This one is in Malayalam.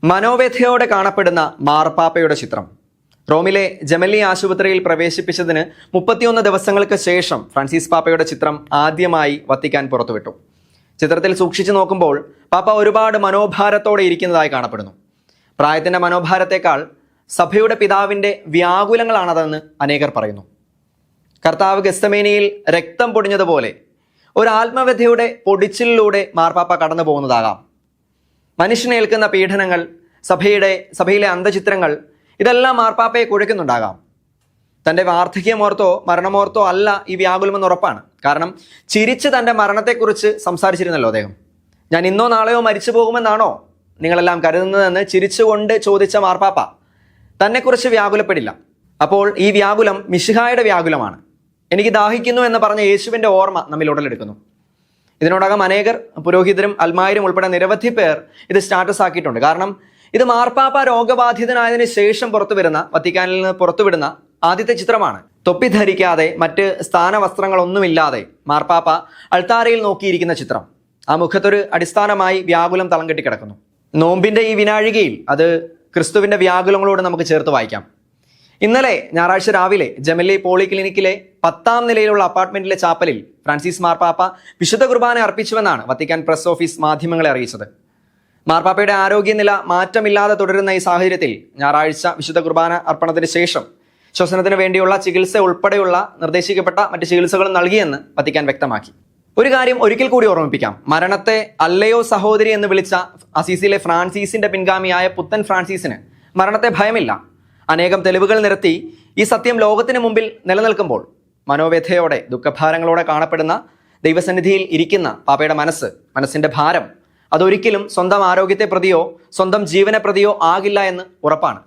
മനോവ്യഥയോടെ കാണപ്പെടുന്ന മാർപ്പാപ്പയുടെ ചിത്രം റോമിലെ ജെമല്ലി ആശുപത്രിയിൽ പ്രവേശിപ്പിച്ചതിന് 31 ദിവസങ്ങൾക്ക് ശേഷം ഫ്രാൻസിസ് പാപ്പയുടെ ചിത്രം ആദ്യമായി വത്തിക്കാൻ പുറത്തുവിട്ടു. ചിത്രത്തിൽ സൂക്ഷിച്ചു നോക്കുമ്പോൾ പാപ്പ ഒരുപാട് മനോഭാരത്തോടെ ഇരിക്കുന്നതായി കാണപ്പെടുന്നു. പ്രായത്തിൻ്റെ മനോഭാരത്തേക്കാൾ സഭയുടെ പിതാവിൻ്റെ വ്യാകുലങ്ങളാണതെന്ന് അനേകർ പറയുന്നു. കർത്താവ് ഗെസ്തമേനിയിൽ രക്തം പൊടിഞ്ഞതുപോലെ ഒരു ആത്മവ്യഥയുടെ പൊടിച്ചിലൂടെ മാർപ്പാപ്പ കടന്നു പോകുന്നതാകാം. മനുഷ്യനേൽക്കുന്ന പീഡനങ്ങൾ, സഭയിലെ അന്തചിത്രങ്ങൾ, ഇതെല്ലാം മാർപ്പാപ്പയെ കുഴയ്ക്കുന്നുണ്ടാകാം. തൻ്റെ വാർദ്ധക്യമോർത്തോ മരണമോർത്തോ അല്ല ഈ വ്യാകുലമെന്ന് ഉറപ്പാണ്. കാരണം ചിരിച്ച് തൻ്റെ മരണത്തെക്കുറിച്ച് സംസാരിച്ചിരുന്നല്ലോ അദ്ദേഹം. ഞാൻ ഇന്നോ നാളെയോ മരിച്ചു പോകുമെന്നാണോ നിങ്ങളെല്ലാം കരുതുന്നതെന്ന് ചിരിച്ചുകൊണ്ട് ചോദിച്ച മാർപ്പാപ്പ തന്നെക്കുറിച്ച് വ്യാകുലപ്പെടില്ല. അപ്പോൾ ഈ വ്യാകുലം മിശിഹായുടെ വ്യാകുലമാണ്. എനിക്ക് ദാഹിക്കുന്നു എന്ന് പറഞ്ഞ യേശുവിൻ്റെ ഓർമ്മ നമ്മിൽ ഉടലെടുക്കുന്നു. ഇതിനോടകം അനേകർ, പുരോഹിതരും അൽമായരും ഉൾപ്പെടെ നിരവധി പേർ ഇത് സ്റ്റാറ്റസ് ആക്കിയിട്ടുണ്ട്. കാരണം ഇത് മാർപ്പാപ്പ രോഗബാധിതനായതിനു ശേഷം വത്തിക്കാനിൽ നിന്ന് പുറത്തുവിടുന്ന ആദ്യത്തെ ചിത്രമാണ്. തൊപ്പി ധരിക്കാതെ മറ്റ് സ്ഥാനവസ്ത്രങ്ങളൊന്നുമില്ലാതെ മാർപ്പാപ്പ അൾത്താരയിൽ നോക്കിയിരിക്കുന്ന ചിത്രം. ആ മുഖത്തൊരു അടിസ്ഥാനമായി വ്യാകുലം തളം കെട്ടിക്കിടക്കുന്നു. നോമ്പിൻ്റെ ഈ വിനാഴികയിൽ അത് ക്രിസ്തുവിൻ്റെ വ്യാകുലങ്ങളോട് നമുക്ക് ചേർത്ത് വായിക്കാം. ഇന്നലെ ഞായറാഴ്ച രാവിലെ ജെമല്ലി പോളിക്ലിനിക്കിലെ 10ാം നിലയിലുള്ള അപ്പാർട്ട്മെന്റിലെ ചാപ്പലിൽ ഫ്രാൻസിസ് മാർപ്പാപ്പ വിശുദ്ധ കുർബാന അർപ്പിച്ചുവെന്നാണ് വത്തിക്കാൻ പ്രസ് ഓഫീസ് മാധ്യമങ്ങളെ അറിയിച്ചത്. മാർപ്പാപ്പയുടെ ആരോഗ്യനില മാറ്റമില്ലാതെ തുടരുന്ന ഈ സാഹചര്യത്തിൽ ഞായറാഴ്ച വിശുദ്ധ കുർബാന അർപ്പണത്തിന് ശേഷം ശ്വസനത്തിന് വേണ്ടിയുള്ള ചികിത്സ ഉൾപ്പെടെയുള്ള നിർദ്ദേശിക്കപ്പെട്ട മറ്റ് ചികിത്സകളും നൽകിയെന്ന് വത്തിക്കാൻ വ്യക്തമാക്കി. ഒരു കാര്യം ഒരിക്കൽ കൂടി ഓർമ്മിപ്പിക്കാം. മരണത്തെ അല്ലയോ സഹോദരി എന്ന് വിളിച്ച അസീസിലെ ഫ്രാൻസിസിന്റെ പിൻഗാമിയായ പുത്തൻ ഫ്രാൻസിസിന് മരണത്തെ ഭയമില്ല. അനേകം തെളിവുകൾ നിരത്തി ഈ സത്യം ലോകത്തിന് മുമ്പിൽ നിലനിൽക്കുമ്പോൾ മനോവ്യഥയോടെ ദുഃഖഭാരങ്ങളോടെ കാണപ്പെടുന്ന ദൈവസന്നിധിയിൽ ഇരിക്കുന്ന പാപ്പയുടെ മനസ്സിന്റെ ഭാരം അതൊരിക്കലും സ്വന്തം ആരോഗ്യത്തെ പ്രതിയോ സ്വന്തം ജീവനെ പ്രതിയോ ആകില്ല എന്ന് ഉറപ്പാണ്.